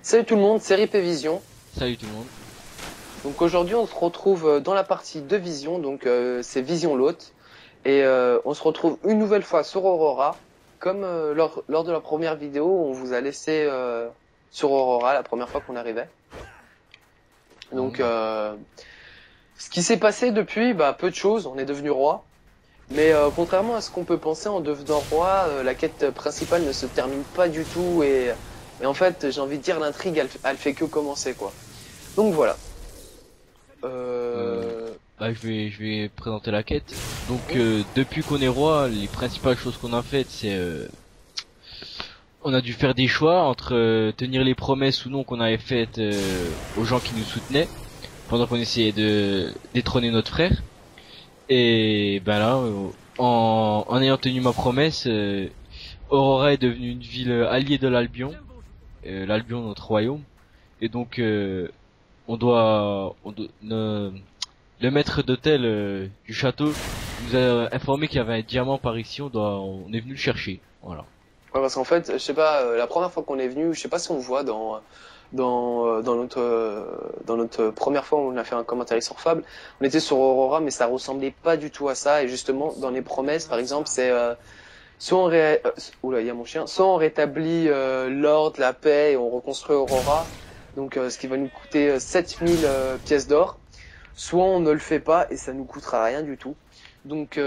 Salut tout le monde, c'est Rip et Vision. Salut tout le monde. Donc aujourd'hui on se retrouve dans la partie de Vision, donc c'est Vision l'hôte. Et on se retrouve une nouvelle fois sur Aurora. Comme lors de la première vidéo, on vous a laissé sur Aurora la première fois qu'on arrivait. Donc ce qui s'est passé depuis, peu de choses, on est devenu roi. Mais contrairement à ce qu'on peut penser, en devenant roi, la quête principale ne se termine pas du tout et en fait, j'ai envie de dire, l'intrigue, elle fait que commencer, quoi. Donc voilà. Je vais présenter la quête. Donc depuis qu'on est roi, les principales choses qu'on a faites, c'est on a dû faire des choix entre tenir les promesses ou non qu'on avait faites aux gens qui nous soutenaient pendant qu'on essayait de détrôner notre frère. Et ben là, en ayant tenu ma promesse, Aurora est devenue une ville alliée de l'Albion. L'Albion, notre royaume. Et donc le maître d'hôtel du château nous a informé qu'il y avait un diamant par ici. On est venu le chercher. Voilà. Ouais, parce qu'en fait, je sais pas, la première fois qu'on est venu, je sais pas si on voit dans notre première fois où on a fait un commentaire sur Fable, on était sur Aurora, mais ça ressemblait pas du tout à ça. Et justement, dans les promesses, par exemple, c'est soit on rétablit l'ordre, la paix et on reconstruit Aurora, donc ce qui va nous coûter 7000 pièces d'or, soit on ne le fait pas et ça nous coûtera rien du tout. Donc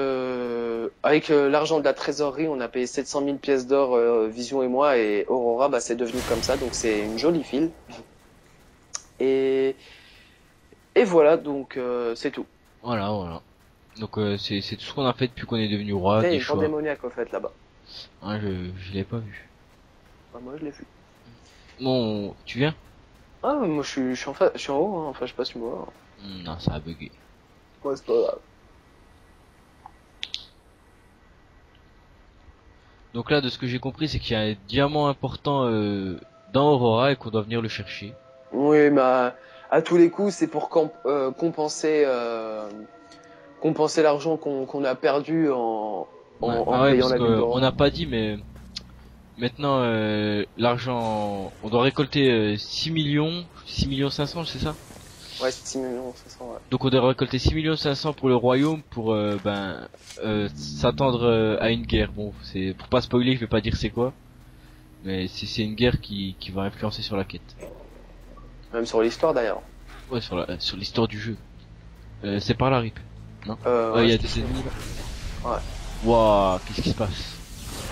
avec l'argent de la trésorerie, on a payé 700 000 pièces d'or, Vision et moi, et Aurora, c'est devenu comme ça, donc c'est une jolie ville. Et voilà, donc c'est tout. Voilà. Donc c'est tout ce qu'on a fait depuis qu'on est devenu roi. Il y a des une choix. grande démoniaque au fait là-bas. Ah, je l'ai pas vu. Moi je l'ai vu. Bon, tu viens? Ah, moi je suis en haut, hein. Enfin je sais pas si tu me vois. Non, ça a bugué. Ouais, c'est pas grave. Donc là, de ce que j'ai compris, c'est qu'il y a un diamant important dans Aurora et qu'on doit venir le chercher. Oui, à tous les coups, c'est pour compenser l'argent qu'on a perdu en payant la ville d'Aurora. On n'a pas dit, mais maintenant l'argent, on doit récolter 6 millions 500, c'est ça? Ouais, 6 millions, 500, ouais. Donc on doit récolter 6 millions 500 pour le royaume pour s'attendre à une guerre. Bon, c'est pour pas spoiler, je vais pas dire c'est quoi, mais c'est une guerre qui va influencer sur la quête. Même sur l'histoire d'ailleurs. Ouais, sur l'histoire du jeu. C'est par là, Rip. Non? Ouais, il y a des ennemis là. Ouais. Waouh, qu'est-ce qui se passe?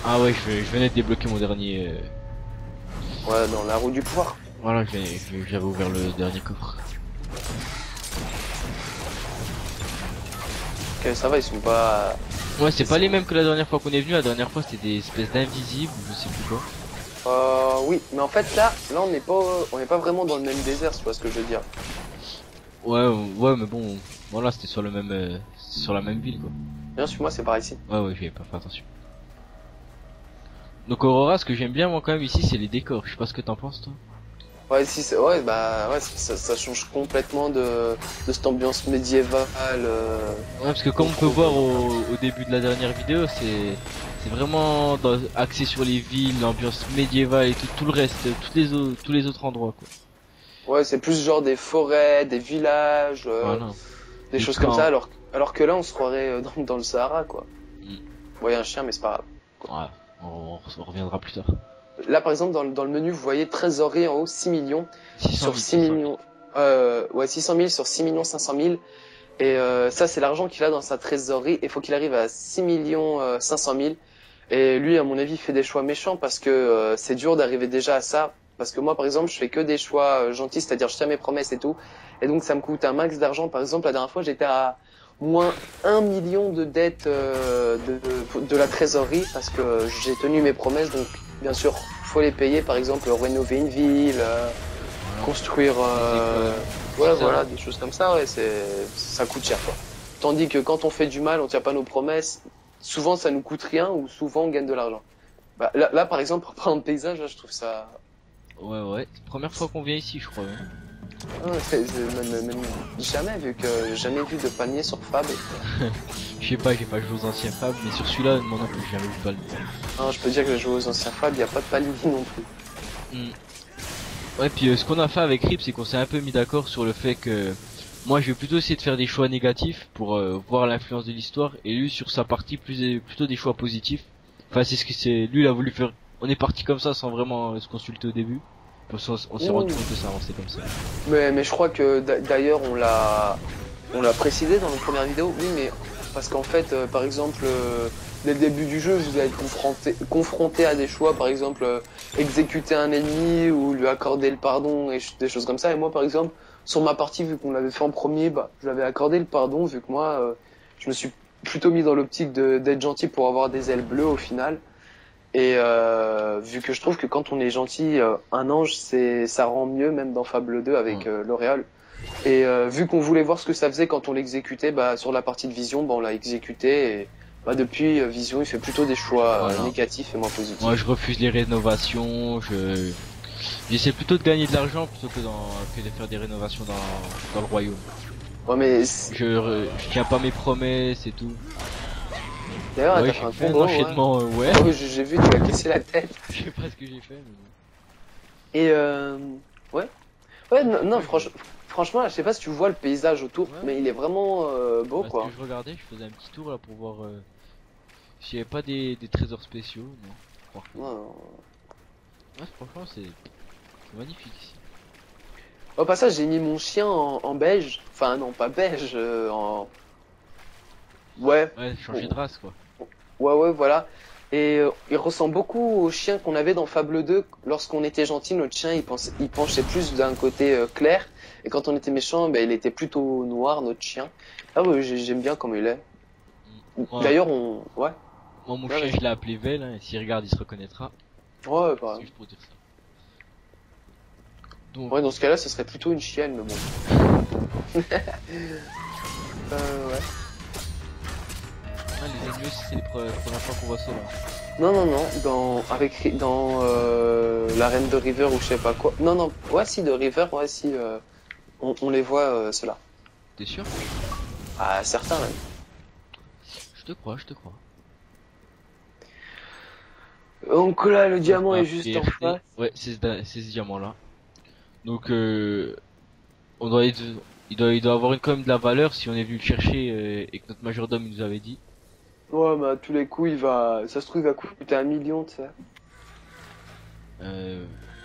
Ah ouais, je venais de débloquer mon dernier. Ouais, dans la roue du pouvoir. Voilà, j'avais ouvert le dernier coffre. Ok, ça va, ils sont pas. Ouais, c'est pas les mêmes que la dernière fois qu'on est venu. La dernière fois, c'était des espèces d'invisibles, je sais plus quoi. Oui, mais en fait là on n'est pas vraiment dans le même désert, tu vois ce que je veux dire. Ouais, mais bon, voilà, c'était sur sur la même ville, quoi. Bien sûr, moi c'est par ici. Ouais, j'avais pas fait attention. Donc Aurora, ce que j'aime bien moi quand même ici, c'est les décors. Je sais pas ce que t'en penses, toi. Ouais, si, ça change complètement de cette ambiance médiévale. Ouais, parce que comme on peut voir au début de la dernière vidéo, c'est vraiment axé sur les villes, l'ambiance médiévale et tout le reste, tous les autres endroits, quoi. Ouais, c'est plus genre des forêts, des villages, Voilà. des choses comme ça, alors que là on se croirait dans le Sahara, quoi. Ouais, y a un chien, mais c'est pas grave. Ouais, on reviendra plus tard. Là, par exemple, dans le menu, vous voyez trésorerie en haut, 6 millions. 600 000, sur 6 millions. 600 000 sur 6 millions 500 000. Et ça, c'est l'argent qu'il a dans sa trésorerie. Il faut qu'il arrive à 6 millions 500 000. Et lui, à mon avis, il fait des choix méchants parce que c'est dur d'arriver déjà à ça. Parce que moi, par exemple, je fais que des choix gentils, c'est-à-dire je tiens mes promesses et tout. Et donc, ça me coûte un max d'argent. Par exemple, la dernière fois, j'étais à moins 1 million de dettes de la trésorerie parce que j'ai tenu mes promesses. Donc, bien sûr, faut les payer. Par exemple, rénover une ville, construire, voilà, des choses comme ça. Ouais, ça coûte cher, quoi. Tandis que quand on fait du mal, on tient pas nos promesses. Souvent, ça nous coûte rien ou souvent, on gagne de l'argent. Là, par exemple, pour prendre un paysage, là, je trouve ça. Ouais. C'est la première fois qu'on vient ici, je crois. Hein. Même jamais, vu que j'ai jamais vu de panier sur Fable. Je sais pas, j'ai pas joué aux anciens Fab, mais sur celui-là, moi non plus, j'ai jamais vu pas le. Non, je peux dire que j'ai joué aux anciens Fable, y a pas de palier non plus. Ouais, puis ce qu'on a fait avec Rip, c'est qu'on s'est un peu mis d'accord sur le fait que moi je vais plutôt essayer de faire des choix négatifs pour voir l'influence de l'histoire, et lui sur sa partie plutôt des choix positifs. Enfin c'est ce que c'est, lui il a voulu faire. On est parti comme ça sans vraiment se consulter au début. Puis on s'est rendu compte que ça avançait comme ça. Mais je crois que d'ailleurs on l'a précisé dans nos premières vidéos, oui, mais parce qu'en fait, par exemple, dès le début du jeu, vous allez être confronté à des choix, par exemple, exécuter un ennemi ou lui accorder le pardon et des choses comme ça. Et moi, par exemple, sur ma partie, vu qu'on l'avait fait en premier, bah, je lui avais accordé le pardon, vu que moi, je me suis plutôt mis dans l'optique d'être gentil pour avoir des ailes bleues au final. Et vu que je trouve que quand on est gentil, un ange, ça rend mieux, même dans Fable 2 avec L'Oréal. Et vu qu'on voulait voir ce que ça faisait quand on l'exécutait, bah, sur la partie de Vision, bah, on l'a exécuté. Et bah, depuis, Vision, il fait plutôt des choix négatifs et moins positifs. Moi, je refuse les rénovations. J'essaie plutôt de gagner de l'argent plutôt que de faire des rénovations dans le royaume. Ouais, mais je tiens pas mes promesses et tout. D'ailleurs, ouais, t'as fait un combo, enchaînement, ouais. Oh, j'ai vu, tu as cassé la tête. Je sais pas ce que j'ai fait. Mais... Et ouais. Ouais, non, franchement, je sais pas si tu vois le paysage autour, mais il est vraiment beau, quoi. Parce que je regardais, je faisais un petit tour là pour voir s'il y avait pas des trésors spéciaux. Non. Non. Ouais, franchement, c'est magnifique ici. Au passage, j'ai mis mon chien en beige. Enfin, non, pas beige, en... Ouais, changer de race, quoi. Ouais, voilà. Et il ressemble beaucoup au chien qu'on avait dans Fable 2. Lorsqu'on était gentil, notre chien, il penchait plus d'un côté clair. Et quand on était méchant, ben, il était plutôt noir, notre chien. Ah ouais, j'aime bien comme il est. Ouais. D'ailleurs, ouais. Moi, mon chien, je l'ai appelé Vel, hein, et s'il regarde, il se reconnaîtra. Ouais, pareil. C'est juste pour dire ça. Donc... Ouais, dans ce cas-là, ce serait plutôt une chienne, mais bon. Ouais. Ah, les ennemis, c'est les premières fois qu'on voit ça, là. Non, dans l'arène de River ou je sais pas quoi. Non, ouais, si, de River, ouais, si, on les voit, ceux-là. T'es sûr? Ah, certains, même. Je te crois. Donc là, le diamant est juste en face. Ouais, c'est ce diamant-là. Donc, il doit avoir quand même de la valeur si on est venu le chercher et que notre majordome nous avait dit. Ouais, bah, à tous les coups, ça se trouve, il va coûter 1 million, tu sais.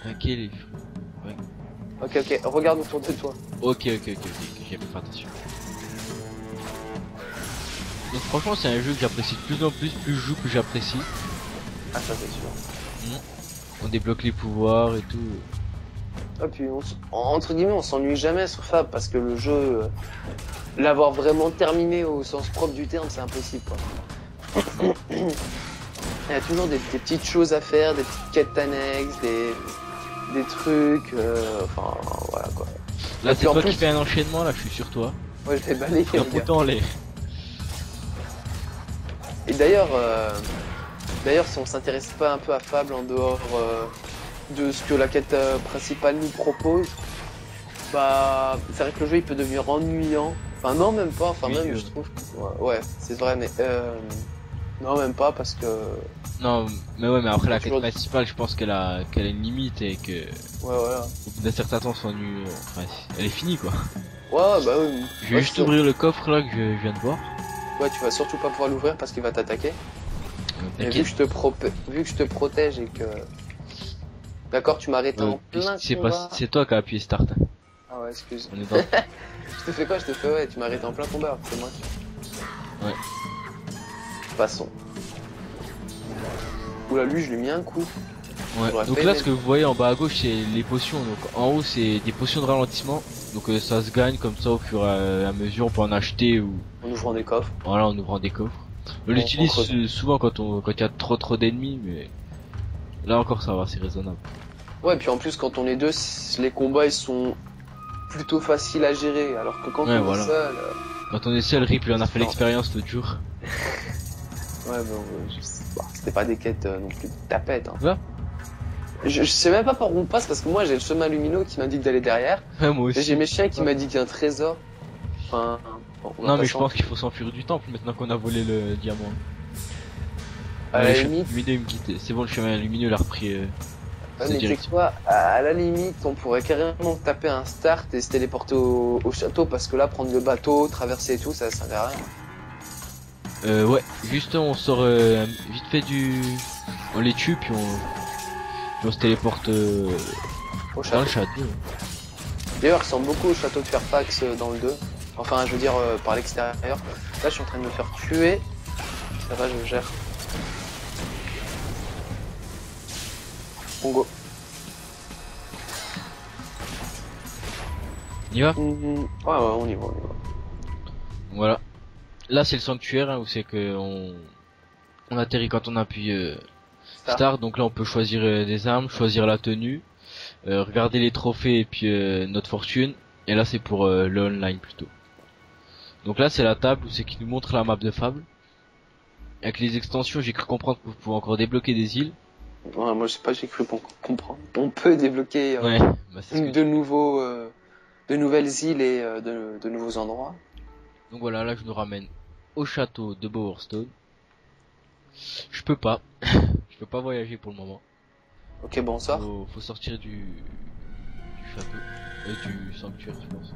T'inquiète, ouais. Ok, regarde autour de toi. Ok, j'ai fait attention. Donc franchement, c'est un jeu que j'apprécie de plus en plus je joue, plus j'apprécie. Ah, ça c'est sûr. On débloque les pouvoirs et tout. Ah, puis entre guillemets, on s'ennuie jamais sur Fab parce que le jeu, l'avoir vraiment terminé au sens propre du terme, c'est impossible, quoi. Il y a toujours des petites choses à faire, des petites quêtes annexes, des trucs, enfin voilà quoi. Là c'est toi qui fais un enchaînement, là je suis sur toi. Ouais, je l'ai balayé. Un poteau en l'air. Et d'ailleurs, si on s'intéresse pas un peu à Fable en dehors de ce que la quête principale nous propose, bah c'est vrai que le jeu il peut devenir ennuyant. Enfin non, même pas, enfin oui, même je trouve que... ouais c'est vrai, mais non, même pas parce que... Non, mais ouais, mais après la quête principale, je pense qu'elle a une limite et que... Ouais, voilà. Au bout d'un certain temps, enfin, elle est finie, quoi. Ouais, bah oui. Je vais juste ouvrir le coffre, là, que je viens de voir. Ouais, tu vas surtout pas pouvoir l'ouvrir parce qu'il va t'attaquer. Et vu que je te protège et que... D'accord, tu m'as arrêté en plein combat. C'est toi qui as appuyé Start. Ah ouais, excuse. On est dans... Je te fais quoi? Ouais, tu m'as arrêté en plein combat, c'est moi qui... Ouais. Passons. Oula, lui, je lui ai mis un coup. Ouais. Donc là, ce que vous voyez en bas à gauche, c'est les potions. Donc en haut, c'est des potions de ralentissement. Donc ça se gagne comme ça au fur et à mesure. On peut en acheter ou... En ouvrant des coffres. Voilà, en ouvrant des coffres. On l'utilise souvent quand il y a trop d'ennemis, mais là encore ça va, c'est raisonnable. Ouais, puis en plus quand on est deux, les combats ils sont plutôt faciles à gérer, alors que quand on est seul... Quand on est seul, Rip, on a fait l'expérience l'autre jour. Ouais, bon, c'était pas des quêtes non plus de tapette. Hein. Ouais. Je sais même pas par où on passe parce que moi j'ai le chemin lumineux qui m'indique d'aller derrière. Ouais, moi aussi. Et j'ai mes chiens qui m'indiquent qu'il y a un trésor. Enfin... Bon, non mais je pense qu'il faut s'enfuir du temple maintenant qu'on a volé le diamant. À la limite... Lumineux il me quitte. C'est bon, le chemin lumineux l'a repris. Ouais, C'est mais tu sais direct. quoi, à la limite, on pourrait carrément taper un start et se téléporter au château parce que là, prendre le bateau, traverser et tout, ça sert à rien. Ouais, juste on sort vite fait on les tue puis on se téléporte Au dans le château. château. D'ailleurs, il ressemble beaucoup au château de Fairfax dans le 2. Enfin, je veux dire, par l'extérieur. Là, je suis en train de me faire tuer. Ça va, je gère. On go. On y va? Ouais, on y va, on y va. Voilà. Là c'est le sanctuaire où c'est que on atterrit quand on appuie Start. Donc là on peut choisir des armes, choisir la tenue, regarder les trophées et puis notre fortune. Et là c'est pour le online plutôt. Donc là c'est la table où c'est qui nous montre la map de Fable. Avec les extensions j'ai cru comprendre que vous pouvez encore débloquer des îles. Ouais, moi, je sais pas, j'ai cru comprendre. On peut débloquer Ouais, bah c'est ce que de de nouvelles îles et de nouveaux endroits. Donc voilà, là je nous ramène au château de Bowerstone. Je peux pas. Je peux pas voyager pour le moment. Ok, bon, on sort. Faut sortir du château. Du sanctuaire je pense.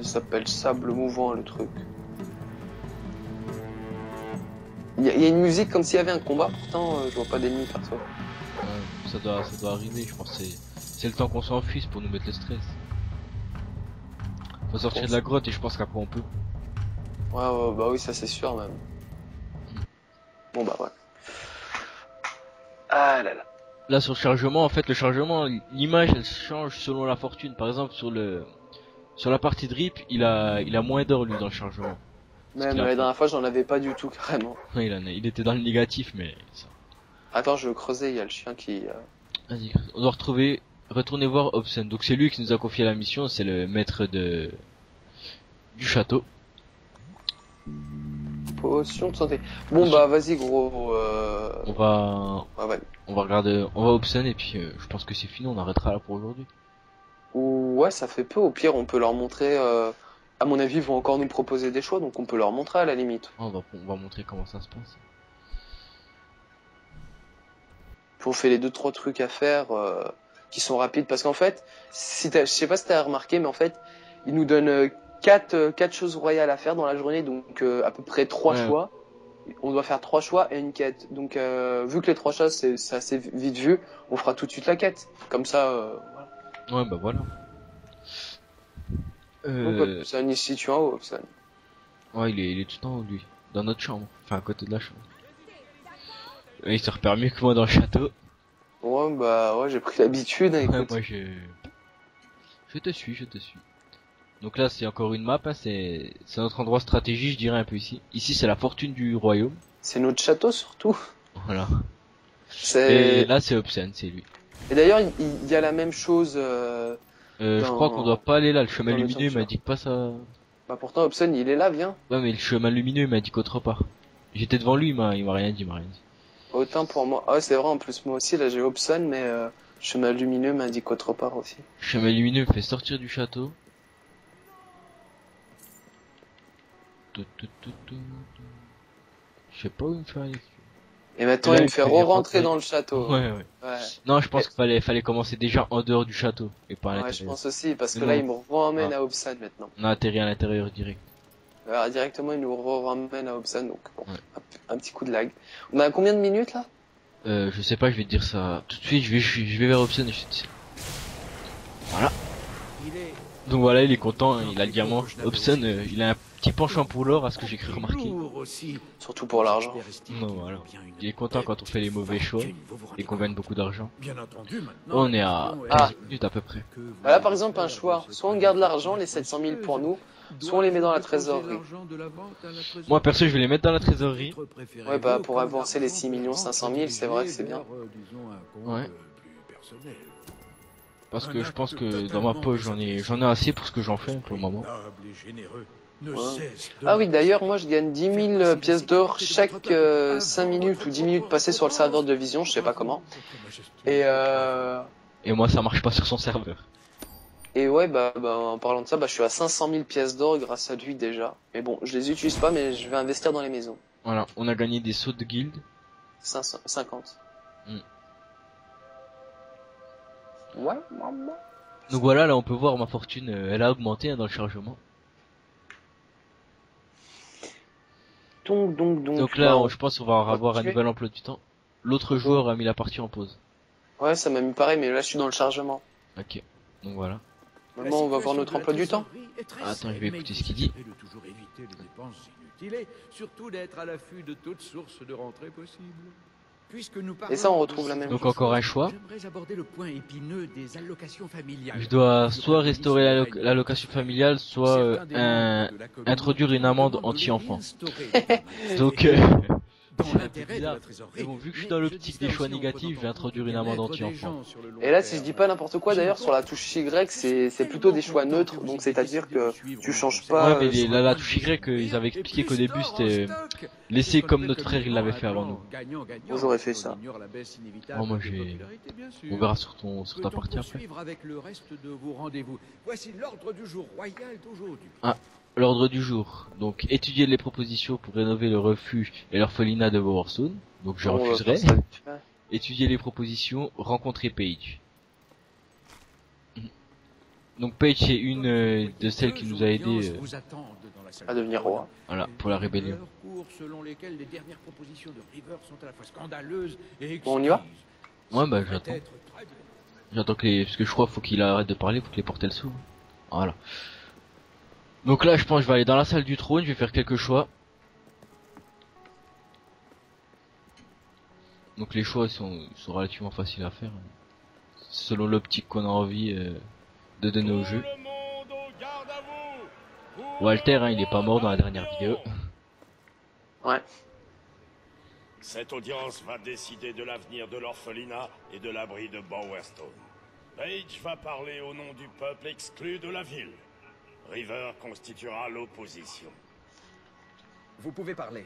Ça s'appelle Sable Mouvant, le truc. Il y a une musique comme s'il y avait un combat, pourtant, je vois pas d'ennemis perso. Ouais, ça doit arriver, je pense que c'est le temps qu'on s'enfuise pour nous mettre le stress. Faut sortir de la grotte et je pense qu'après on peut. Ouais, bah oui, ça c'est sûr même. Bon bah ouais. Ah là là. Là sur le chargement, en fait le chargement, l'image elle change selon la fortune. Par exemple sur la partie de Rip, il a moins d'or lui dans le chargement. Même la dernière fois, j'en avais pas du tout carrément. Ouais, il était dans le négatif mais ça. Attends, je veux creuser, il y a le chien qui... Vas-y, on doit retourner voir Hobson. Donc c'est lui qui nous a confié la mission, c'est le maître du château. Potion de santé. Bon bah vas-y gros. On va Ouais. on va regarder, on va Hobson et puis je pense que c'est fini, on arrêtera là pour aujourd'hui. Ouais, ça fait peu. Au pire, on peut leur montrer... À mon avis, ils vont encore nous proposer des choix, donc on peut leur montrer à la limite. On va montrer comment ça se passe. Pour faire les 2-3 trucs à faire qui sont rapides. Parce qu'en fait, je sais pas si t'as remarqué, mais en fait, ils nous donnent 4 choses royales à faire dans la journée, donc à peu près 3 Ouais. choix. On doit faire 3 choix et une quête. Donc vu que les 3 choix c'est assez vite vu, on fera tout de suite la quête. Comme ça, voilà. Ouais, bah voilà. Donc Hobson, ici tu es en haut, Hobson. Ouais, il est tout en haut, lui. Dans notre chambre. Enfin, à côté de la chambre. Et il se repère mieux que moi dans le château. Ouais, bah ouais, j'ai pris l'habitude. Hein, Ouais, écoute. moi je te suis. Donc là, c'est encore une map, hein, c'est notre endroit stratégique, je dirais un peu ici. Ici, c'est la fortune du royaume. C'est notre château surtout. Voilà. Et C'est... là, c'est Hobson, c'est lui. Et d'ailleurs, il y a la même chose Je crois qu'on doit pas aller là, le chemin dans le lumineux il m'a sanctuaire. dit que pas ça. Bah pourtant, Hobson, il est là, viens. Ouais, mais le chemin lumineux il m'a dit qu'autre part. J'étais devant lui, il m'a rien dit, Autant pour moi. Ah ouais, c'est vrai, en plus, moi aussi, là, j'ai Hobson, mais chemin lumineux m'indique autre part aussi. Le chemin lumineux me fait sortir du château. Je sais pas où il me fait aller. Et maintenant, Et là, il me il fait fait re-rentrer rentrer. dans le château. Ouais. Ouais. Non, je pense qu'il fallait commencer déjà en dehors du château et pas à Ouais, je l'intérieur. pense aussi, parce que Mais là, non. il me ramène à Hobson maintenant. On a atterri à l'intérieur direct. Alors, directement, il nous ramène à Hobson, donc bon, Ouais. un petit coup de lag. On a combien de minutes là? Je sais pas, je vais te dire ça tout de suite. Je vais vers Hobson et je te dis. Voilà. Donc voilà, il est content, hein, il a le diamant. Hobson, il a un petit penchant pour l'or, à ce que j'ai cru remarquer. Surtout pour l'argent. Non, voilà. Il est content quand on fait les mauvais choix et qu'on gagne beaucoup d'argent. Bien entendu, maintenant, On est à Ah. 15 minutes à peu près. Voilà, par exemple, un choix. Soit on garde l'argent, les 700 000 pour nous, soit on les met dans la trésorerie. Moi perso, je vais les mettre dans la trésorerie. Ouais, bah pour avancer les 6 500 000, c'est vrai que c'est bien. Ouais. Parce que je pense que dans ma poche, j'en ai assez pour ce que j'en fais pour le moment. Ouais. Ah oui, d'ailleurs, moi je gagne 10 000 pièces d'or chaque 5 minutes ou 10 minutes passées sur le serveur de Vision, je sais pas comment. Et moi, ça marche pas sur son serveur. Et ouais, bah en parlant de ça, bah je suis à 500 000 pièces d'or grâce à lui déjà. Mais bon, je les utilise pas, mais je vais investir dans les maisons. Voilà, on a gagné des sauts de guilde. 50. Ouais, maman. Donc voilà, là on peut voir ma fortune, elle a augmenté hein, dans le chargement. Donc là, Bah, je pense qu'on va avoir un continuer. nouvel emploi du temps. L'autre joueur a mis la partie en pause. Ouais, ça m'a mis pareil, mais là, je suis dans le chargement. Ok, donc voilà. Maintenant, on va voir notre emploi du temps. Attends, je vais écouter ce qu'il dit. De toujours éviter les dépenses inutiles et surtout d'être à l'affût de toute source de rentrée possible. Puisque nous Et ça, on parlons retrouve de la même Donc chose. encore un choix. J'aimerais aborder le point épineux des allocations familiales. Je dois soit restaurer l'allocation familiale, soit introduire une amende anti-enfant. Donc, dans c'est l'intérêt de bizarre. la trésorerie. Mais bon, vu que je suis dans l'optique des choix négatifs, je vais introduire une amende anti-enfant. Et là, si je dis pas n'importe quoi, d'ailleurs, sur la touche Y, c'est plutôt des choix neutres, donc c'est-à-dire que tu changes pas. Ouais, mais la touche Y, ils avaient expliqué qu'au début c'était laissé comme notre frère il l'avait fait avant nous. Vous aurez fait ça. Oh, moi on verra sur ta partie après. Avec le reste de vos rendez-vous. Voici l'ordre du jour royal d'aujourd'hui. Ah, l'ordre du jour. Donc, étudier les propositions pour rénover le refuge et l'orphelinat de Bowerstone. Donc, je refuserai. Étudier les propositions, rencontrer Paige. Donc, Paige c'est une de celles qui nous a aidé à devenir roi. Voilà, pour la rébellion. Selon lesquelles les dernières propositions de River sont à la fois scandaleuses et bon, on y va? Ouais, bah j'attends. J'attends parce que je crois qu'il faut qu'il arrête de parler pour que les portels s'ouvrent. Voilà. Donc là, je pense que je vais aller dans la salle du trône, je vais faire quelques choix. Donc les choix sont relativement faciles à faire. Selon l'optique qu'on a envie de donner au jeu. Walter, hein, il est pas mort dans la dernière vidéo. Ouais. Cette audience va décider de l'avenir de l'orphelinat et de l'abri de Bowerstone. Paige va parler au nom du peuple exclu de la ville. River constituera l'opposition. Vous pouvez parler.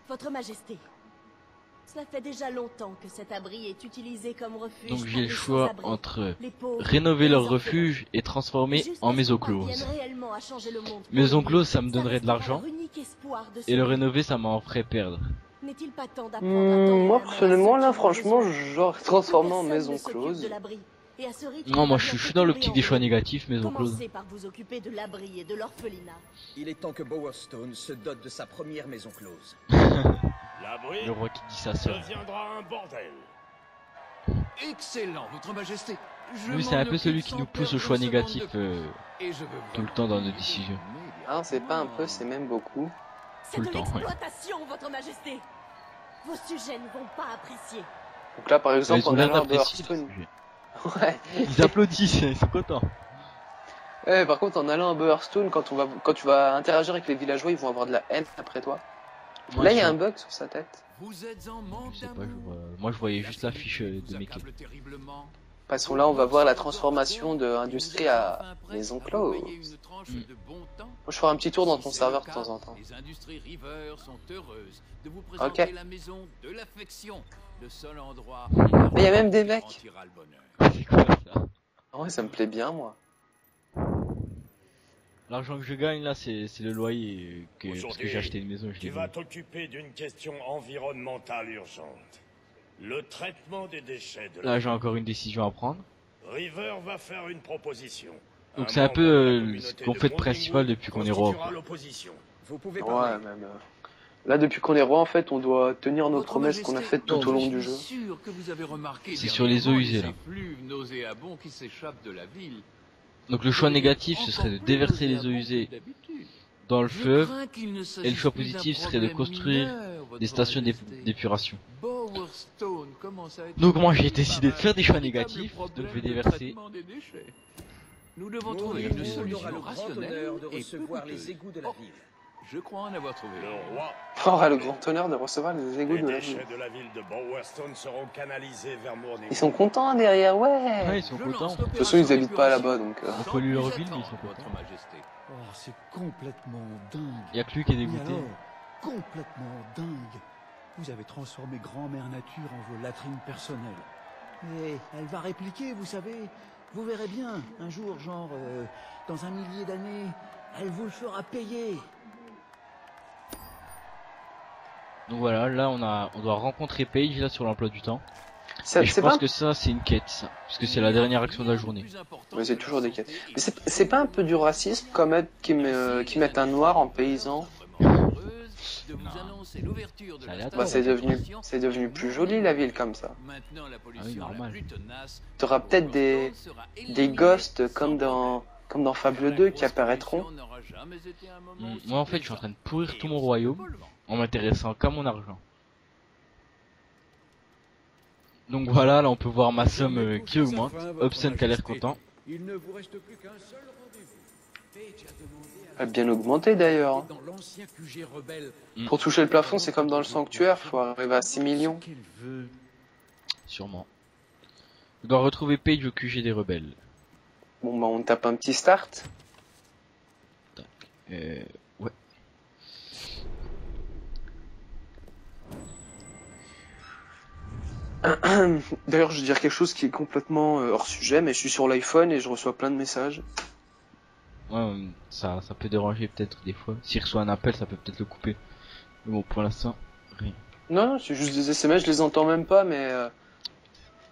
Votre Majesté, cela fait déjà longtemps que cet abri est utilisé comme refuge. Donc pour j'ai le les choix sans-abri, entre les pauvres, rénover les leur orphelins. refuge et transformer Juste en à ce maison qu'on close. parvienne réellement à changer le monde pour Maison lui, close, ça me ça donnerait de restera l'argent. leur unique espoir de Et le survie. rénover, ça m'en ferait perdre. N'est-il pas temps d'apprendre à tendre Moi, la main à personnellement, ceux là, qui en ont franchement, besoin? genre, transformé en Personne maison ne s'occupe close. de l'abri. Et à ce rythme, Non, il moi va je bientôt suis dans tomber l'optique en des choix ruine. négatifs, maison close. Commencez par vous occuper de l'abri et de l'orphelinat. Il est temps que Bowerstone se dote de sa première maison close. L'abri Le roi qui dit ça seul. deviendra un bordel. Excellent, votre majesté. Lui, c'est un peu celui qui nous pousse au choix négatif tout le temps dans nos décisions. Ah, c'est pas un peu, c'est même beaucoup. C'est Tout de le temps, ouais. l'exploitation, votre Majesté. Vos sujets ne vont pas apprécier. Donc là, par exemple, Ils ont en l'air allant à d'apprécier. Bowerstone. Ouais. Ils applaudissent, ils sont contents. Ouais, par contre, en allant à Bowerstone, quand tu vas interagir avec les villageois, ils vont avoir de la haine après toi. Moi, Là, il y a je- un bug sur sa tête. Vous êtes en manque Je sais pas, d'amour. moi je voyais juste l'affiche de Vous Mickey. accable terriblement. Passons là, on va voir la transformation de industrie à maison close. Moi, je ferai un petit tour dans ton serveur de temps en temps. Les industries River sont heureuses de vous Ok. présenter la maison de l'affection, le seul endroit où Mais il y a même des mecs. garantira le bonheur. C'est quoi ça? En vrai, ça me plaît bien, moi. L'argent que je gagne là, c'est le loyer parce que Aujourd'hui, j'ai acheté une maison, je Tu l'ai vas louée. t'occuper d'une question environnementale urgente. Le traitement des déchets de Là, la j'ai encore une décision à prendre. River va faire une proposition. Donc Un c'est un membre peu de la ce communauté qu'on de fait de principal Moldingwood depuis qu'on est roi. constituera l'opposition. Vous pouvez Ouais, parler. même. Là, depuis qu'on est roi, en fait, on doit tenir nos Votre promesses qu'on a Majesté, faites tout au long du jeu. Je suis sûr que vous avez remarqué C'est sur les eaux dernièrement usées, là. ces flux nauséabonds qui s'échappent de la ville. Donc le choix négatif, ce serait de déverser les eaux usées dans le fleuve. Et le choix positif serait de construire des stations d'épuration. Donc moi j'ai décidé de faire des choix négatifs, donc je vais déverser. Nous devons Nous, trouver nous, une on aura solution le grand rationnelle honneur de et peu recevoir coûteuse. les égouts de la Oh, ville. Je crois en avoir trouvé. Le roi. On aura le grand honneur de recevoir les égouts Les de la ville. déchets de la ville de Bowerstone seront canalisés vers Mourningwood. Ils sont contents hein, derrière, Ouais, ouais. ils sont contents. De toute façon, ils habitent pas là-bas, donc. On pollue leur ville, mais ils sont Votre contents. Majesté. Oh, c'est complètement dingue. Il y a que lui qui est Oui, dégoûté. alors, complètement dingue. Vous avez transformé grand-mère nature en vos latrines personnelles. Et elle va répliquer, vous savez. Vous verrez bien, un jour, genre, dans un millier d'années, elle vous le fera payer. Donc voilà, là on doit rencontrer Paige là sur l'emploi du temps. Ça, Et je c'est pense pas, que ça, c'est une quête, ça. Parce que c'est la dernière action de la journée. mais c'est toujours des quêtes. Mais c'est pas un peu du racisme comme qui mettent un noir en paysan. Ça a l'air Bah, c'est devenu plus joli la ville comme ça. Ah oui, normal. T'auras peut-être des ghosts comme dans Fable 2 qui apparaîtront. Moi, en fait, je suis en train de pourrir tout mon royaume en m'intéressant qu'à mon argent. Donc voilà, là on peut voir ma somme qui augmente. Hobson qui a l'air content. Il ne vous reste plus qu'un seul rendez-vous. Page a demandé à Elle a bien augmenté d'ailleurs. dans l'ancien QG rebelle. Pour toucher le plafond, c'est comme dans le sanctuaire, faut arriver à 6 millions. Qu'elle veut. Sûrement. Je dois retrouver Paige au QG des rebelles. Bon bah on tape un petit start. Ouais. D'ailleurs, je vais dire quelque chose qui est complètement hors sujet, mais je suis sur l'iPhone et je reçois plein de messages. Ouais, ça peut déranger peut-être des fois. S'il reçoit un appel, ça peut peut-être le couper. Mais bon, pour l'instant, rien. Non, c'est juste des SMS, je les entends même pas, mais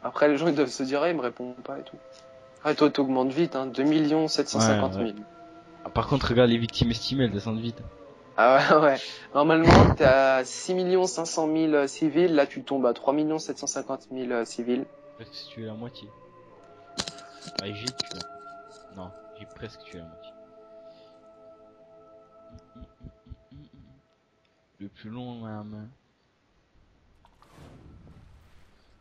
après les gens ils doivent se dire, ah, ils me répondent pas et tout. Ah, toi t'augmentes vite, hein, 2 750 000. Ouais. Ah, par contre, regarde les victimes estimées, elles descendent vite. Ah ouais, ouais. Normalement, t'es à 6 500 000 civils, là tu tombes à 3 750 000 civils. Presque si tu es la moitié. Ah, j'ai tué. Non, j'ai presque tué la moitié. Le plus long, ma main.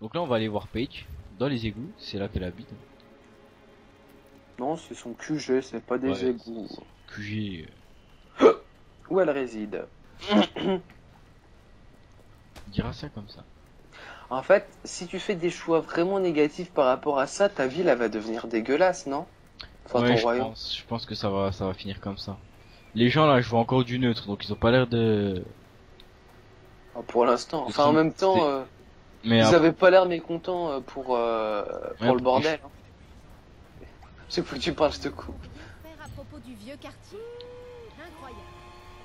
Donc là, on va aller voir Paige dans les égouts. C'est là qu'elle habite. Non, c'est son QG, c'est pas des Ouais, égouts. QG. Où elle réside. On dira ça comme ça. En fait, si tu fais des choix vraiment négatifs par rapport à ça, ta ville elle va devenir dégueulasse, non? Enfin, Ouais, ton royaume. je pense que ça va finir comme ça. Les gens là, je vois encore du neutre, donc ils ont pas l'air de. Enfin, pour l'instant. Enfin, sont- en même temps, Mais ils après- avaient pas l'air mécontents pour Ouais, le bordel. Hein. C'est faut que tu parles, je te coupe. Faire à propos du vieux quartier. Incroyable.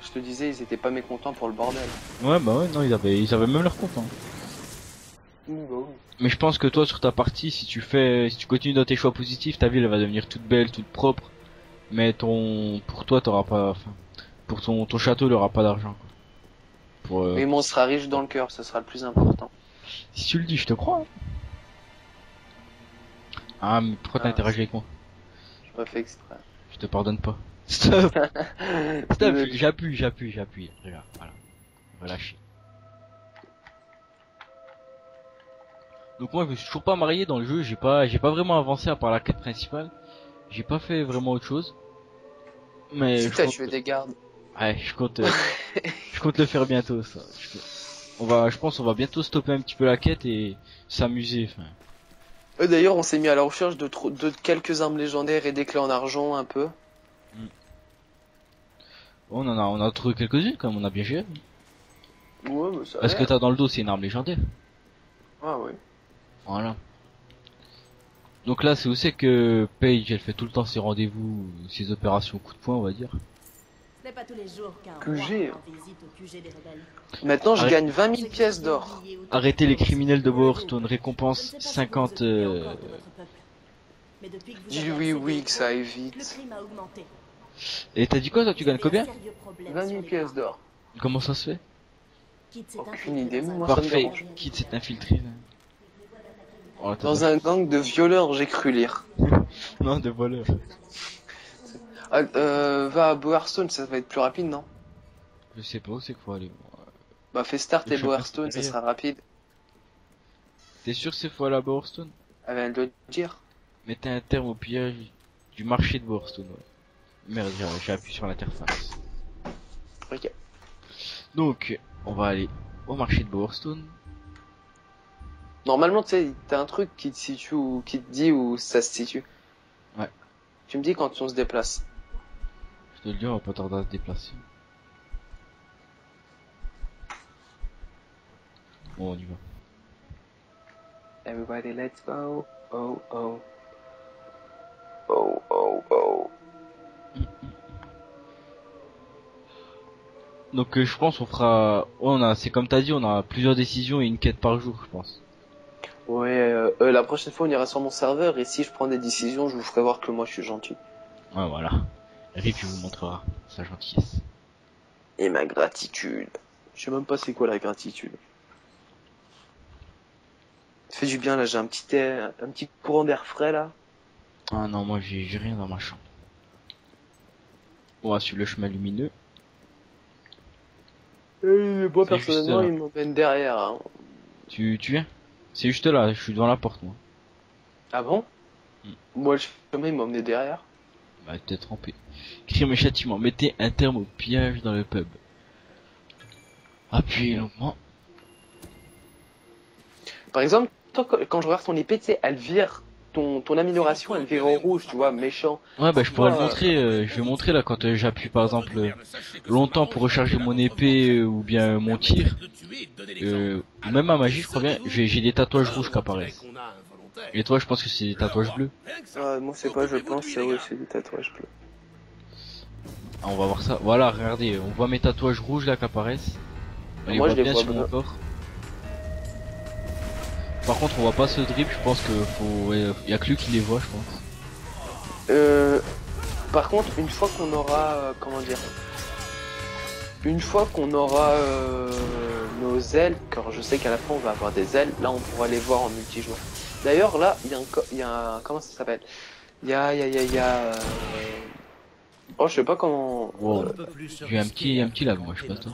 Je te disais, ils étaient pas mécontents pour le bordel. Ouais, bah ouais, non, ils avaient même leur compte. Hein. Mais je pense que toi, sur ta partie, si tu continues dans tes choix positifs, ta ville elle va devenir toute belle, toute propre. Mais pour toi, t'auras pas, enfin, pour ton château, il aura pas d'argent. Quoi. Mais on sera riche dans le cœur, ce sera le plus important. Si tu le dis, je te crois. Ah, mais pourquoi t'as interagi avec moi? J'ai pas fait exprès. Je te pardonne pas. Stop. Stop. J'appuie. Regarde, voilà. Relâchez. Donc moi, je me suis toujours pas marié dans le jeu. J'ai pas vraiment avancé à part la quête principale. J'ai pas fait vraiment autre chose. Mais Si je t'as compte- tué des gardes. Ouais, je compte le faire bientôt, ça. Je pense on va bientôt stopper un petit peu la quête et s'amuser, enfin. D'ailleurs, on s'est mis à la recherche de quelques armes légendaires et des clés en argent, un peu. On a trouvé quelques-unes quand même, on a bien géré. Ouais, mais ça. Parce que t'as dans le dos, c'est une arme légendaire. Ah ouais. Voilà. Donc là, c'est où c'est que Paige, elle fait tout le temps ses rendez-vous, ses opérations coup de poing, on va dire. Ce n'est pas tous les jours qu'un QG. roi rend visite au QG des rebelles. Maintenant, je Arrête. gagne 20 000 pièces d'or. Arrêtez les criminels de Bowerstone, récompense 50... Dis oui, que ça aille Le vite. crime a augmenté. Et t'as dit quoi, toi, tu gagnes combien? 20 000 pièces d'or. Comment ça se fait? Aucune idée, mais moi ça me Parfait, dérange. quitte cet infiltré. Là. Oh, t'as Dans pas- un gang de violeurs, j'ai cru lire. Non, de voleurs. Ah, va à Bowerstone, ça va être plus rapide, non? Je sais pas où c'est qu'il faut aller. Bah fais start Je et sais Bowerstone, pas, ça sera rapide. T'es sûr que c'est faut aller à Bowerstone? Elle vient de le dire. Mettez un terme au pillage du marché de Bowerstone, ouais. Merde, j'ai appuyé sur l'interface. Ok. Donc, on va aller au marché de Bowerstone. Normalement, tu sais, t'as un truc qui te situe ou qui te dit où ça se situe. Ouais. Tu me dis quand on se déplace. Je te le dis, on va pas tarder à se déplacer. Bon, on y va. Everybody, let's go. Oh, oh. Oh, oh, oh. Donc je pense on fera... c'est comme t'as dit, on a plusieurs décisions et une quête par jour, je pense. Ouais, la prochaine fois on ira sur mon serveur et si je prends des décisions, je vous ferai voir que moi je suis gentil. Ouais, voilà. Rick vous montrera sa gentillesse. Et ma gratitude. Je sais même pas c'est quoi la gratitude. Ça fait du bien là, j'ai un petit courant d'air frais là. Ah non, moi j'ai rien dans ma chambre. On va suivre le chemin lumineux. Et moi C'est juste personnellement là. il m'emmène derrière. Hein. Tu viens? C'est juste là, je suis devant la porte moi. Ah bon? Moi le chemin il m'a emmené derrière. Bah t'es trempé. Crime et châtiment, mettez un terme au pillage dans le pub. Appuyez longuement. Par exemple, toi, quand je regarde ton épée, tu sais, elle vire, ton amélioration, elle vire en rouge, tu vois, méchant. Ouais bah je pourrais le Ouais. montrer, je vais montrer là quand j'appuie par exemple longtemps pour recharger mon épée ou bien mon tir. Ou même ma magie je crois bien, j'ai des tatouages rouges qui apparaissent. Et toi je pense que c'est des tatouages bleus. Moi c'est pas, je pense, c'est ouais, c'est des tatouages bleus. Ah, on va voir ça. Voilà, regardez, on voit mes tatouages rouges là qui apparaissent. On les Moi, voit je les bien vois sur mon bleus. corps. Par contre, on voit pas ce drip, je pense que faut, y a que lui qui les voit, je pense. Par contre, une fois qu'on aura, comment dire, une fois qu'on aura nos ailes, car je sais qu'à la fin on va avoir des ailes, là on pourra les voir en multijoueur. D'ailleurs, là, il y a un, comment ça s'appelle? Il y a, oh, je sais pas comment. Wow. J'ai un petit lag, moi, je sais pas toi.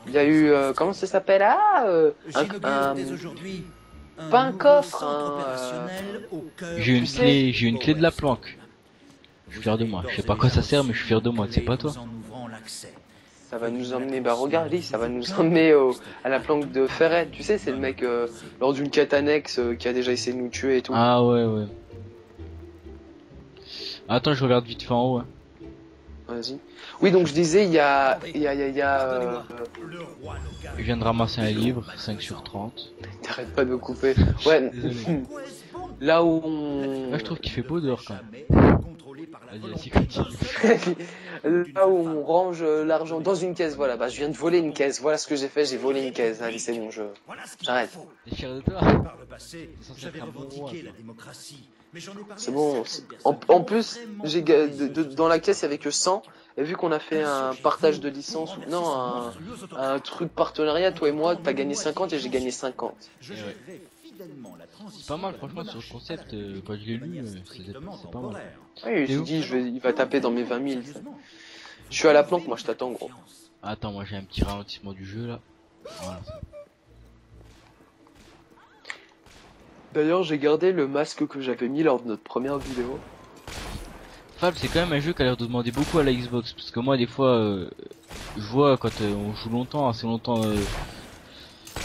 Il y a eu, comment ça s'appelle? Pas un coffre, J'ai une clé de la planque. Je suis fier de moi. Je sais pas à quoi ça sert, mais je suis fier de moi. C'est pas toi. Ça va nous emmener, bah regarde, ça va nous emmener à la planque de Ferret. Tu sais, c'est le mec lors d'une quête annexe qui a déjà essayé de nous tuer et tout. Ah ouais, ouais. Attends, je regarde vite fait en haut. Hein. Vas-y. Oui, donc je disais, il y a Je viens de ramasser un livre, 5 sur 30. T'arrêtes pas de me couper. Ouais. Là où Là, je trouve qu'il fait beau dehors quand même. Vas-y, vas-y, continue. Là où on range l'argent dans une caisse, voilà. Bah, je viens de voler une caisse. Voilà ce que j'ai fait, j'ai volé une caisse. Allez, c'est bon, j'arrête. T'es fier de toi? Par le passé, C'est censé j'avais être un bon roi, revendiqué toi. la démocratie. Mais j'en ai parlé C'est bon. à certaines En personnes plus, vraiment j'ai dans la caisse, il y avait que 100. Et vu qu'on a fait un partage de licence, non, un truc partenariat, toi et moi, t'as gagné 50 et j'ai gagné 50. Je gérerai fidèlement la transition C'est pas mal, vers franchement, le sur le marché concept, salarié quand je l'ai de lu, manière c'est strictement pas mal. temporaire. Oui, il T'es s'est où? dit, il va taper dans mes 20 000. Je suis à la planque, moi, je t'attends, gros. Attends, moi j'ai un petit ralentissement du jeu là. Voilà. D'ailleurs, j'ai gardé le masque que j'avais mis lors de notre première vidéo. Fable, c'est quand même un jeu qui a l'air de demander beaucoup à la Xbox. Parce que moi, des fois, je vois quand on joue longtemps, assez longtemps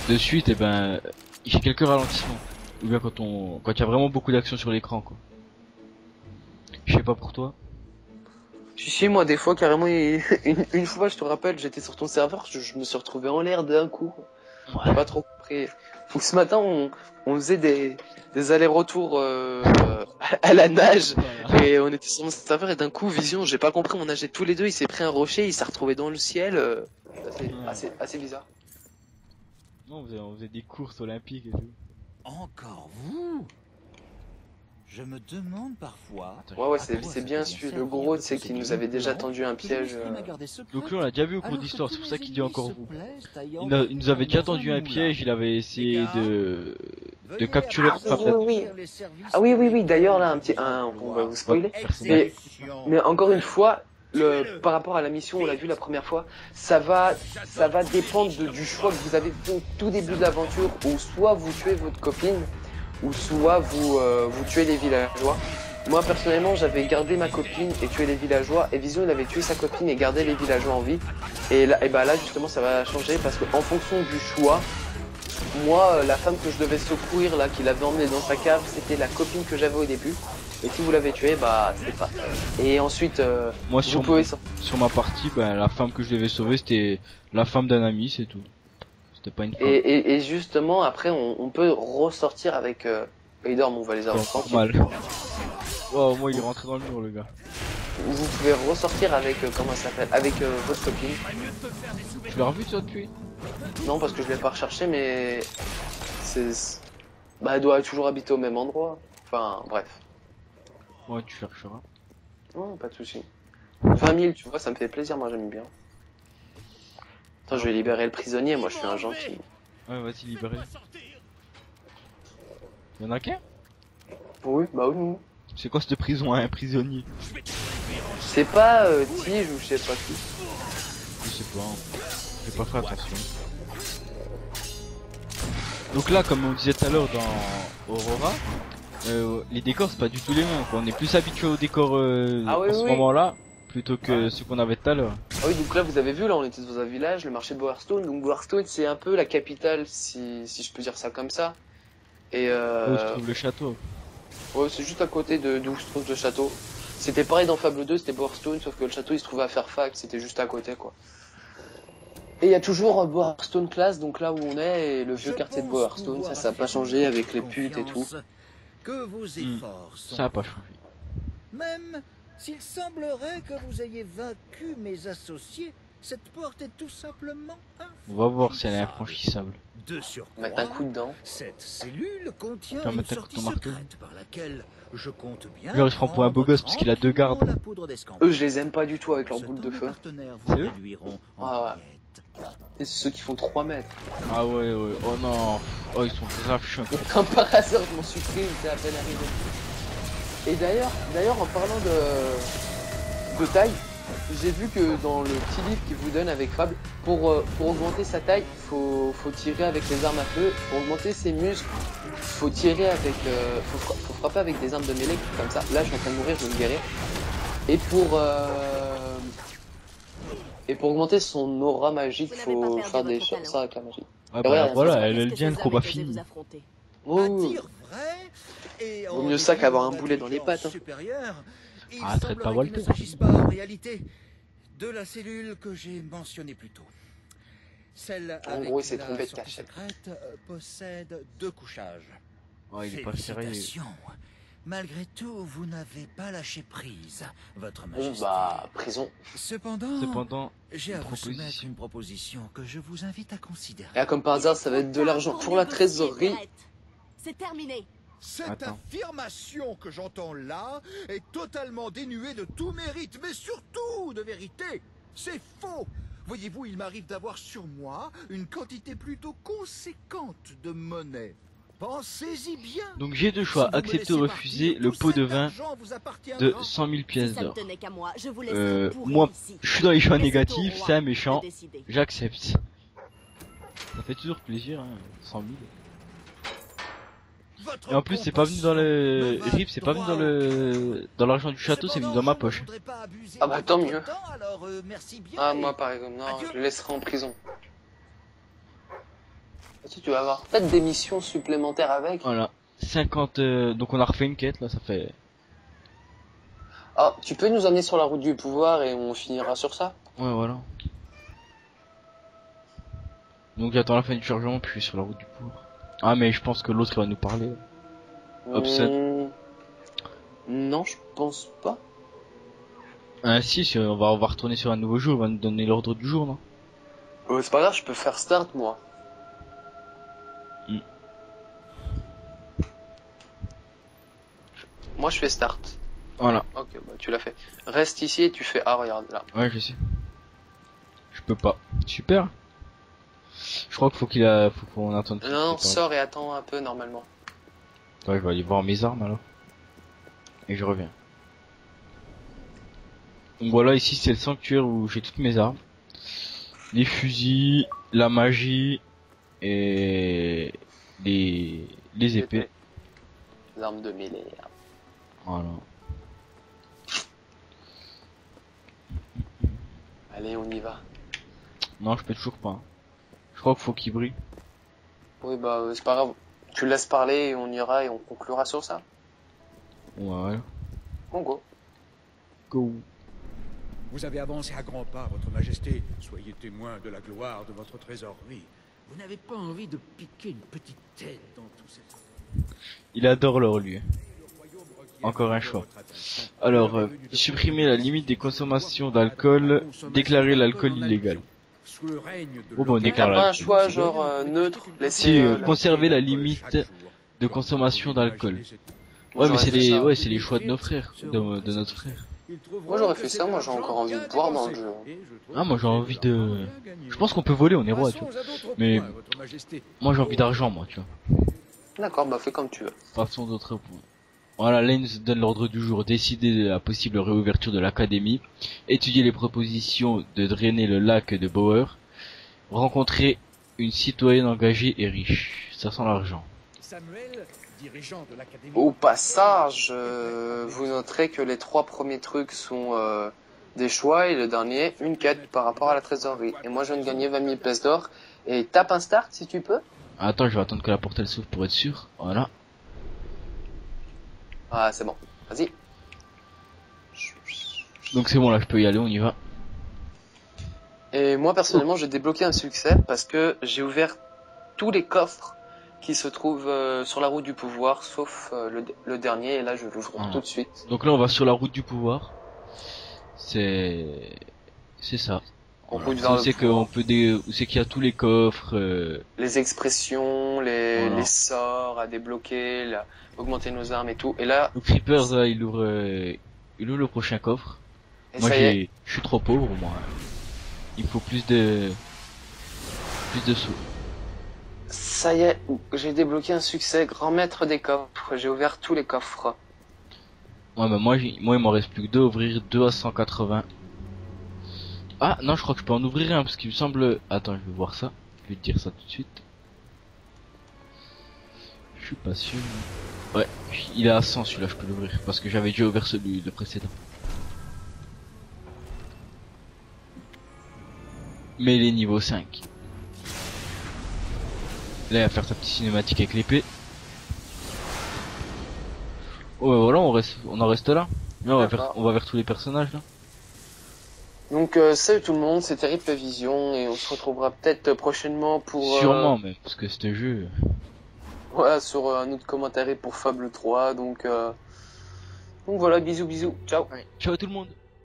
de suite, et ben, j'ai quelques ralentissements. Ou bien quand il y a vraiment beaucoup d'action sur l'écran, quoi. Je sais pas pour toi. Si, moi, des fois, carrément, une fois, je te rappelle, j'étais sur ton serveur, je me suis retrouvé en l'air d'un coup. J'ai pas trop compris. Faut que ce matin, on faisait des allers-retours à la nage, et on était sur mon serveur, et d'un coup, Vision, j'ai pas compris, on nageait tous les deux, il s'est pris un rocher, il s'est retrouvé dans le ciel. Assez bizarre. Non, on faisait des courses olympiques et tout. Encore vous? Je me demande parfois. Ouais, c'est bien celui, le gros, tu sais, qui nous avait déjà tendu un piège. Donc lui, on l'a déjà vu au cours d'histoire, c'est pour ça qu'il dit encore vous. Il nous avait déjà tendu un piège, il avait essayé de capturer oui. Ah oui, d'ailleurs, là, on va vous spoiler. Mais encore une fois, par rapport à la mission, on l'a vu la première fois, ça va dépendre du choix que vous avez fait au tout début de l'aventure, où soit vous tuez votre copine, ou soit vous tuez les villageois. Moi personnellement, j'avais gardé ma copine et tué les villageois, et Vision il avait tué sa copine et gardé les villageois en vie. Et là justement ça va changer parce que en fonction du choix, moi la femme que je devais secourir là, qui l'avait emmenée dans sa cave, c'était la copine que j'avais au début. Et si vous l'avez tué, bah c'est pas. Et ensuite, moi vous pouvez sur ma partie, bah, la femme que je devais sauver c'était la femme d'un ami, c'est tout. C'était pas une femme. Et justement après on peut ressortir avec. Ils dorment, on va les avoir tranquilles. Mal. Wow, moi il est rentré dans le mur le gars. Vous pouvez ressortir avec comment ça s'appelle, avec votre copine. Tu l'as revu toi depuis? Non parce que je l'ai pas recherché mais c'est Bah, elle doit toujours habiter au même endroit. Enfin, bref. Ouais, tu chercheras. Non, pas de souci. 20 000, tu vois, ça me fait plaisir, moi j'aime bien. Attends, je vais libérer le prisonnier, moi je suis un gentil. Ouais, vas-y, libéré. Y'en a qu'un? Oui, bah oui. C'est quoi cette prison à un prisonnier? C'est pas Tige ou je sais pas qui. Je sais pas, hein. J'ai pas fait attention. Donc là, comme on disait tout à l'heure dans Aurora, les décors c'est pas du tout les mêmes, quoi. On est plus habitué aux décors Ah oui, en ce oui. moment-là plutôt que ceux qu'on avait tout à l'heure. Ah oui, donc là vous avez vu, là on était dans un village, le marché de Bowerstone. Donc Bowerstone c'est un peu la capitale, si je peux dire ça comme ça. Et Où se trouve le château. ouais, c'est juste à côté d'où se trouve le château. C'était pareil dans Fable 2, c'était Bowerstone, sauf que le château il se trouvait à Fairfax, c'était juste à côté quoi. Et il y a toujours Bowerstone Class, donc là où on est, et le vieux quartier de Bowerstone, ça a pas changé avec les putes et tout. Que vos efforts sont Ça a pas changé. Même s'il semblerait que vous ayez vaincu mes associés, cette porte est tout simplement On va voir si elle est infranchissable. infranchissable. De surcroît, Mettre un coup dedans. cette cellule contient Tu vas une mettre un sortie coup de marteau. secrète par laquelle je compte bien. Genre, il se prend pour un beau gosse parce qu'il a 2 gardes. tranquillement la poudre d'escampette. Eux je les aime pas du tout avec leur Ce boule de temps, mes feu. partenaires C'est vous eux réduiront en Ah ouais. miettes. Et c'est ceux qui font 3 mètres. Ah ouais, ouais, oh non. Oh, ils sont grave chiants. Et comme par hasard, je m'en suis pris, il était à peine arrivé. Et d'ailleurs, en parlant de taille, j'ai vu que dans le petit livre qu'il vous donne avec Fable, pour augmenter sa taille, faut tirer avec les armes à feu. Pour augmenter ses muscles, faut tirer avec, faut frapper avec des armes de mêlée comme ça. Là, je suis en train de mourir, je vais me guérir. Et pour augmenter son aura magique, Vous n'avez pas faut perdu faire des votre choses talent. ça avec la magie. Ah Et regarde, bah voilà, Qu'est-ce elle que devient le ces combat hommes étaient fini. vous affronter Oh, À dire vrai, et Vaut en mieux ça qu'avoir un dépit de boulet dans les l'intelligence pattes, hein. supérieure, il Ah, traite pas semblerait qu'il Walter. ne s'agisse pas en réalité de la cellule que j'ai mentionnée plus tôt. Celle En avec gros, il s'est la trompé de sortie cachette. secrète possède 2 couchages. Ouais, il est pas sérieux. Félicitations. Malgré tout, vous n'avez pas lâché prise, votre Bon majesté. bah, prison. Cependant, j'ai à une vous soumettre proposition. une proposition que je vous invite à considérer. Et là, comme par hasard, ça va être de l'argent pour la trésorerie. C'est terminé. Cette Attends. affirmation que j'entends là est totalement dénuée de tout mérite, mais surtout de vérité. C'est faux. Voyez-vous, il m'arrive d'avoir sur moi une quantité plutôt conséquente de monnaie. Pensez-y bien. donc j'ai 2 choix, Si vous me accepter ou laissez refuser partir, le tout pot de cet vin argent vous appartiendra. de 100 000 Si pièces ça ne d'or. tenait qu'à moi, je vous laisserais pourrir Moi, ici. je suis dans les choix Mais c'est au négatifs, roi c'est un de méchant, décider. j'accepte. Ça fait toujours plaisir, hein, 100 000. Votre Et en plus, c'est pas venu dans le... compassion me RIP, c'est pas venu va dans le... Dans l'argent du château, c'est venu dans ma poche. Ah bah, tant mieux. Merci bien. Ah, et moi par exemple, non, Adieu. je le laisserai en prison. Tu vas avoir peut-être des missions supplémentaires avec. Voilà. 50... Donc on a refait une quête, là, ça fait... Ah, tu peux nous emmener sur la route du pouvoir et on finira sur ça? Ouais, voilà. Donc j'attends la fin du chargement, puis sur la route du pouvoir. Ah, mais je pense que l'autre, il va nous parler. Upset. Non, je pense pas. Ah si, on va retourner sur un nouveau jour, il va nous donner l'ordre du jour, non? C'est pas grave, je peux faire start moi. Hmm. Moi je fais start. Voilà. Ok, bah tu l'as fait. Reste ici et tu fais A, regarde là. Ouais, je sais. Je peux pas. Super. Je crois qu'il faut qu'on attende. qu'il Non, se prépare. sors et attends un peu normalement. Ouais, je vais aller voir mes armes alors. Et je reviens. Donc voilà, ici c'est le sanctuaire où j'ai toutes mes armes. Les fusils, la magie et les épées. Les armes de mêlée. Voilà. Allez, on y va. Non, je peux toujours pas. Je crois qu'il faut qu'il brille. Oui, bah c'est pas grave. Tu laisses parler et on ira et on conclura sur ça. Ouais. Bon, go. Go. Vous avez avancé à grands pas, votre majesté. Soyez témoin de la gloire de votre trésorerie. Vous n'avez pas envie de piquer une petite tête dans tout cette... Il adore l'or lui. Encore un choix. Alors, supprimer la limite des consommations d'alcool, déclarer l'alcool illégal. Sous le règne de Oh bon, on T'as déclare pas un l'alcool. choix genre neutre, laisser Si, conserver la limite de consommation d'alcool. Moi, Ouais, mais j'aurais c'est fait les, ça. ouais, c'est les choix de nos frères, de notre frère. Moi, j'aurais fait ça, moi, j'ai encore envie de boire dans le jeu. Ah, moi j'ai envie de... Je pense qu'on peut voler, on est roi, tu vois. Mais moi j'ai envie d'argent, moi, tu vois. D'accord, bah fais comme tu veux. Passons d'autres points. Voilà, Lens donne l'ordre du jour, décider de la possible réouverture de l'académie, étudier les propositions de drainer le lac de Bauer, rencontrer une citoyenne engagée et riche. Ça sent l'argent. Samuel, dirigeant de l'académie. Au passage, vous noterez que les 3 premiers trucs sont des choix et le dernier, une quête par rapport à la trésorerie. Et moi, je viens de gagner 20 000 pièces d'or. Et tape un start si tu peux. Attends, je vais attendre que la porte elle s'ouvre pour être sûr. Voilà. Ah, c'est bon. Vas-y. Donc c'est bon, là je peux y aller, on y va. Et moi, personnellement, j'ai débloqué un succès parce que j'ai ouvert tous les coffres qui se trouvent sur la route du pouvoir, sauf le dernier. Et là, je l'ouvre tout de suite. Donc là on va sur la route du pouvoir. C'est ça. On Voilà. route vers le C'est pouvoir. qu'on peut c'est qu'il y a tous les coffres. Les expressions, les Voilà. sorts à débloquer, augmenter nos armes et tout. Et là, Le Creepers là, il ouvre le prochain coffre. et Moi ça y est, je suis trop pauvre moi. Il me faut plus de sous. ça y est, j'ai débloqué un succès, grand maître des coffres. J'ai ouvert tous les coffres. Ouais, bah moi il m'en reste plus que 2 à ouvrir, 2 à 180. Ah non, je crois que je peux en ouvrir un parce qu'il me semble. Attends, je vais voir ça. Je vais te dire ça tout de suite. Je suis pas sûr. Ouais, il est à 100 celui-là, je peux l'ouvrir parce que j'avais déjà ouvert celui le précédent. Mais il est niveau 5. Là, il va faire sa petite cinématique avec l'épée. Oh bah voilà, on en reste là. Là, on va vers tous les personnages là. Donc salut tout le monde, c'était Rip la Vision et on se retrouvera peut-être prochainement pour Sûrement même, parce que ce jeu... ouais, sur un autre commentaire pour Fable 3. Donc voilà, bisous, ciao. Ciao tout le monde.